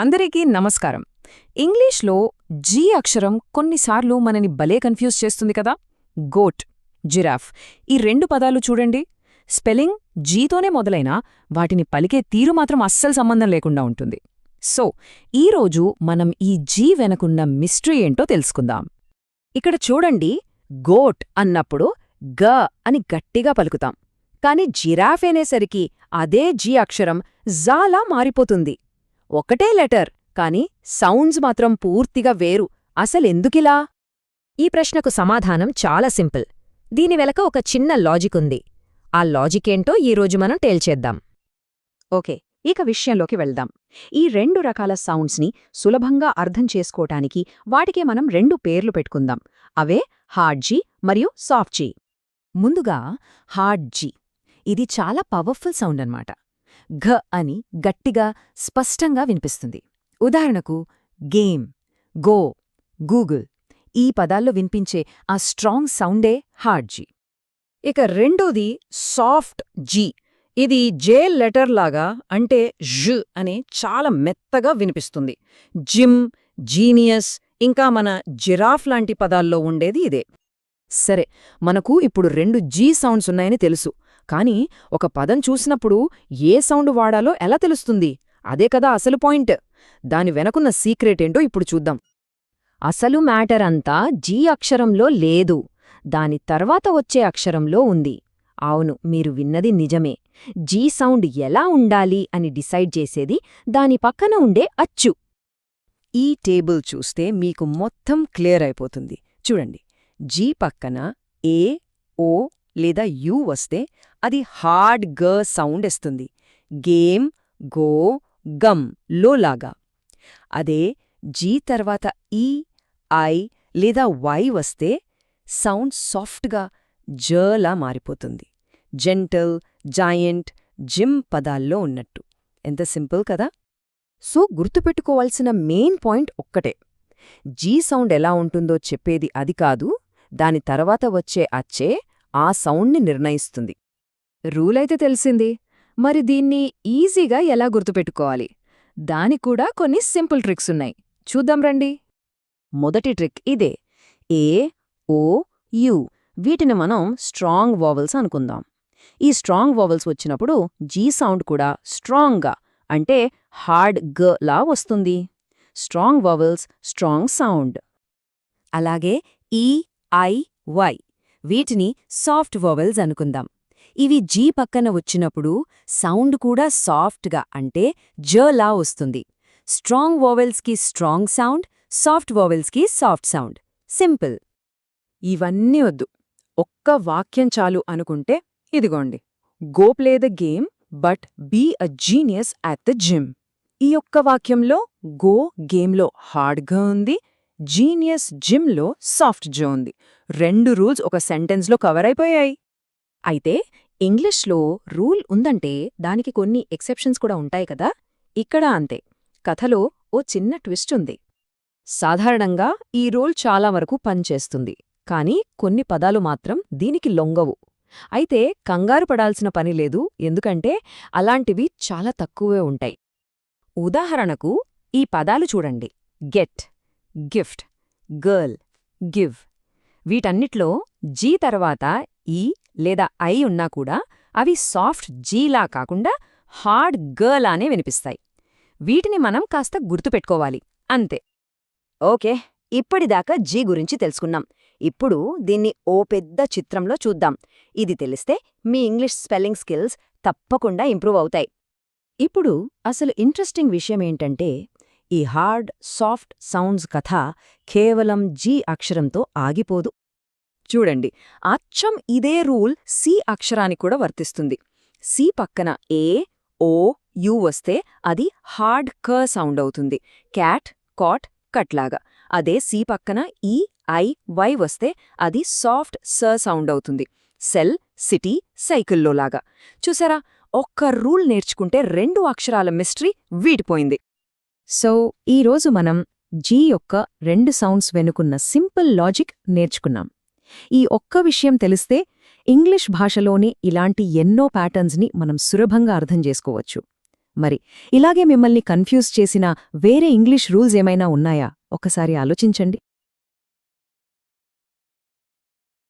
అందరికీ నమస్కారం. ఇంగ్లీష్లో జీ అక్షరం కొన్నిసార్లు మనని భలే కన్ఫ్యూజ్ చేస్తుంది కదా. గోట్, జిరాఫ్ ఈ రెండు పదాలు చూడండి. స్పెల్లింగ్ జీతోనే మొదలైనా వాటిని పలికే తీరు మాత్రం అస్సలు సంబంధం లేకుండా ఉంటుంది. సో ఈరోజు మనం ఈ జీ వెనకున్న మిస్టరీ ఏంటో తెలుసుకుందాం. ఇక్కడ చూడండి, గోట్ అన్నప్పుడు గ అని గట్టిగా పలుకుతాం. కాని జిరాఫ్ అనేసరికి అదే జీ అక్షరం జాలా మారిపోతుంది. ఒకటే లెటర్, కాని సౌండ్స్ మాత్రం పూర్తిగా వేరు. అసలెందుకిలా? ఈ ప్రశ్నకు సమాధానం చాలా సింపుల్. దీని వెనక ఒక చిన్న లాజిక్ ఉంది. ఆ లాజికేంటో ఈరోజు మనం తేల్చేద్దాం. ఓకే, ఇక విషయంలోకి వెళ్దాం. ఈ రెండు రకాల సౌండ్స్ని సులభంగా అర్థం చేసుకోటానికి వాటికే మనం రెండు పేర్లు పెట్టుకుందాం. అవే హార్డ్ జీ మరియు సాఫ్ట్ జీ. ముందుగా హార్డ్ జీ. ఇది చాలా పవర్ఫుల్ సౌండ్ అన్నమాట. ఘ అని గట్టిగా స్పష్టంగా వినిపిస్తుంది. ఉదాహరణకు గేమ్, గో, గూగుల్ ఈ పదాల్లో వినిపించే ఆ స్ట్రాంగ్ సౌండే హార్డ్ జీ. ఇక రెండోది సాఫ్ట్ జీ. ఇది జే లెటర్ లాగా, అంటే ఝ అనే చాలా మెత్తగా వినిపిస్తుంది. జిమ్, జీనియస్ ఇంకా మన జిరాఫ్ లాంటి పదాల్లో ఉండేది ఇదే. సరే, మనకు ఇప్పుడు రెండు జీ సౌండ్స్ ఉన్నాయని తెలుసు. కానీ ఒక పదం చూసినప్పుడు ఏ సౌండ్ వాడాలో ఎలా తెలుస్తుంది? అదే కదా అసలు పాయింట్. దాని వెనకున్న సీక్రెటేంటో ఇప్పుడు చూద్దాం. అసలు మ్యాటర్ అంతా జీ అక్షరంలో లేదు, దాని తర్వాత వచ్చే అక్షరంలో ఉంది. అవును, మీరు విన్నది నిజమే. జీ సౌండ్ ఎలా ఉండాలి అని డిసైడ్ చేసేది దాని పక్కన ఉండే అచ్చు. ఈ టేబుల్ చూస్తే మీకు మొత్తం క్లియర్ అయిపోతుంది. చూడండి, జీ పక్కన ఏ, ఓ లేదా యూ వస్తే అది హార్డ్ గ సౌండ్ ఇస్తుంది. గేమ్, గో, గమ్ లోలాగా. అదే జీ తర్వాత ఈ, ఐ లేదా వై వస్తే సౌండ్ సాఫ్ట్గా జలా మారిపోతుంది. జెంటల్, జాయింట్, జిమ్ పదాల్లో ఉన్నట్టు. ఎంత సింపుల్ కదా. సో గుర్తుపెట్టుకోవాల్సిన మెయిన్ పాయింట్ ఒక్కటే. జీ సౌండ్ ఎలా ఉంటుందో చెప్పేది అది కాదు, దాని తర్వాత వచ్చే అచ్చే ఆ సౌండ్ని నిర్ణయిస్తుంది. రూలైతే తెలిసింది. మరి దీన్ని ఈజీగా ఎలా గుర్తుపెట్టుకోవాలి? దానిక్కూడా కొన్ని సింపుల్ ట్రిక్స్ ఉన్నాయి. చూద్దాం రండి. మొదటి ట్రిక్ ఇదే. ఏ, ఓ, యు వీటిని మనం స్ట్రాంగ్ వావెల్స్ అనుకుందాం. ఈ స్ట్రాంగ్ వావెల్స్ వచ్చినప్పుడు జీ సౌండ్ కూడా స్ట్రాంగ్గా, అంటే హార్డ్ గ లా వస్తుంది. Strong vowels, strong sound. అలాగే ఈ, ఐ, వై వీటిని సాఫ్ట్ వావెల్స్ అనుకుందాం. ఇవి జీ పక్కన వచ్చినప్పుడు సౌండ్ కూడా సాఫ్ట్గా, అంటే జలా వస్తుంది. స్ట్రాంగ్ వావెల్స్కి స్ట్రాంగ్ సౌండ్, సాఫ్ట్ వావెల్స్కి సాఫ్ట్ సౌండ్. సింపుల్. ఇవన్నీ వద్దు, ఒక్క వాక్యం చాలు అనుకుంటే ఇదిగోండి. Go play the game but be a genius at the gym. ఈ ఒక్క వాక్యంలో గో గేమ్లో హార్డ్గా ఉంది, జీనియస్ జిమ్లో సాఫ్ట్ జో ఉంది. రెండు రూల్స్ ఒక సెంటెన్స్లో కవర్ అయిపోయాయి. అయితే ఇంగ్లీష్లో రూల్ ఉందంటే దానికి కొన్ని ఎక్సెప్షన్స్ కూడా ఉంటాయి కదా. ఇక్కడ అంతే. కథలో ఓ చిన్న ట్విస్ట్ ఉంది. సాధారణంగా ఈ రూల్ చాలా వరకు పనిచేస్తుంది, కానీ కొన్ని పదాలు మాత్రం దీనికి లొంగవు. అయితే కంగారు పడాల్సిన పనిలేదు, ఎందుకంటే అలాంటివి చాలా తక్కువే ఉంటాయి. ఉదాహరణకు ఈ పదాలు చూడండి. గెట్, గిఫ్ట్, గర్ల్, గివ్ వీటన్నిట్లో జీ తర్వాత ఈ లేదా ఐ ఉన్నా కూడా అవి సాఫ్ట్ జీలా కాకుండా హార్డ్ గర్లానే వినిపిస్తాయి. వీటిని మనం కాస్త గుర్తుపెట్టుకోవాలి, అంతే. ఓకే, ఇప్పటిదాకా జీ గురించి తెలుసుకున్నాం. ఇప్పుడు దీన్ని ఓ పెద్ద చిత్రంలో చూద్దాం. ఇది తెలిస్తే మీ ఇంగ్లీష్ స్పెల్లింగ్ స్కిల్స్ తప్పకుండా ఇంప్రూవ్ అవుతాయి. ఇప్పుడు అసలు ఇంట్రెస్టింగ్ విషయమేంటంటే, ఈ హార్డ్, సాఫ్ట్ సౌండ్స్ కథ కేవలం జీ అక్షరంతో ఆగిపోదు. చూడండి, అచ్చం ఇదే రూల్ సి అక్షరానికి కూడా వర్తిస్తుంది. సి పక్కన ఏ, ఓ, యు వస్తే అది హార్డ్ క సౌండ్ అవుతుంది. క్యాట్, కాట్, కట్లాగా. అదే సి పక్కన ఈ, ఐ, వై వస్తే అది సాఫ్ట్ స సౌండ్ అవుతుంది. సెల్, సిటీ, సైకిల్లోలాగా. చూసారా, ఒక్క రూల్ నేర్చుకుంటే రెండు అక్షరాల మిస్టరీ వీడిపోయింది. సో ఈరోజు మనం జీ యొక్క రెండు సౌండ్స్ వెనుకున్న సింపుల్ లాజిక్ నేర్చుకున్నాం. ఈ ఒక్క విషయం తెలిస్తే ఇంగ్లీష్ భాషలోని ఇలాంటి ఎన్నో ప్యాటర్న్స్ని మనం సులభంగా అర్థం చేసుకోవచ్చు. మరి ఇలాగే మిమ్మల్ని కన్ఫ్యూజ్ చేసిన వేరే ఇంగ్లీష్ రూల్స్ ఏమైనా ఉన్నాయా ఒకసారి ఆలోచించండి.